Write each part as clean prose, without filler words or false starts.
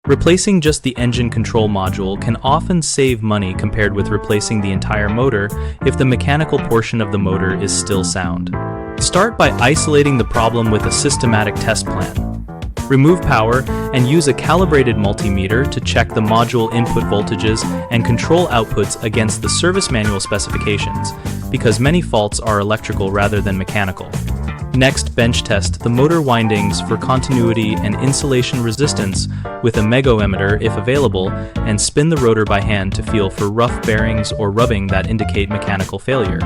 Replacing just the engine control module can often save money compared with replacing the entire motor if the mechanical portion of the motor is still sound. Start by isolating the problem with a systematic test plan. Remove power and use a calibrated multimeter to check the module input voltages and control outputs against the service manual specifications, because many faults are electrical rather than mechanical. Next, bench test the motor windings for continuity and insulation resistance with a megometer if available, and spin the rotor by hand to feel for rough bearings or rubbing that indicate mechanical failure.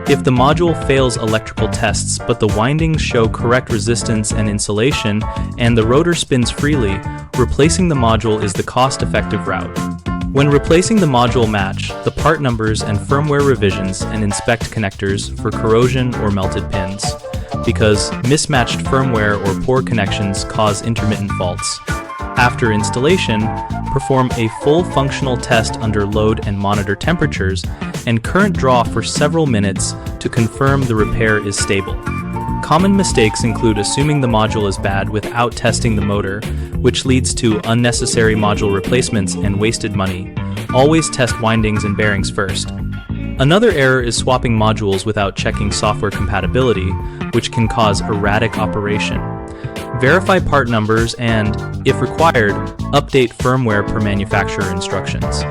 If the module fails electrical tests but the windings show correct resistance and insulation and the rotor spins freely, replacing the module is the cost-effective route. When replacing the module, match the part numbers and firmware revisions and inspect connectors for corrosion or melted pins, because mismatched firmware or poor connections cause intermittent faults. After installation, perform a full functional test under load and monitor temperatures and current draw for several minutes to confirm the repair is stable. Common mistakes include assuming the module is bad without testing the motor, which leads to unnecessary module replacements and wasted money. Always test windings and bearings first. Another error is swapping modules without checking software compatibility, which can cause erratic operation. Verify part numbers and, if required, update firmware per manufacturer instructions.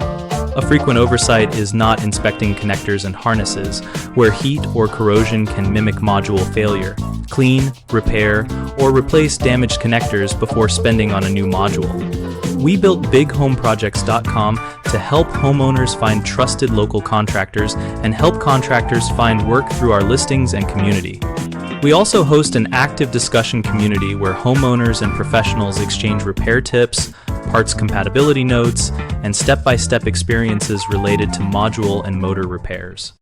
A frequent oversight is not inspecting connectors and harnesses, where heat or corrosion can mimic module failure. Clean, repair, or replace damaged connectors before spending on a new module. We built BigHomeProjects.com to help homeowners find trusted local contractors and help contractors find work through our listings and community. We also host an active discussion community where homeowners and professionals exchange repair tips, parts compatibility notes, and step-by-step experiences related to module and motor repairs.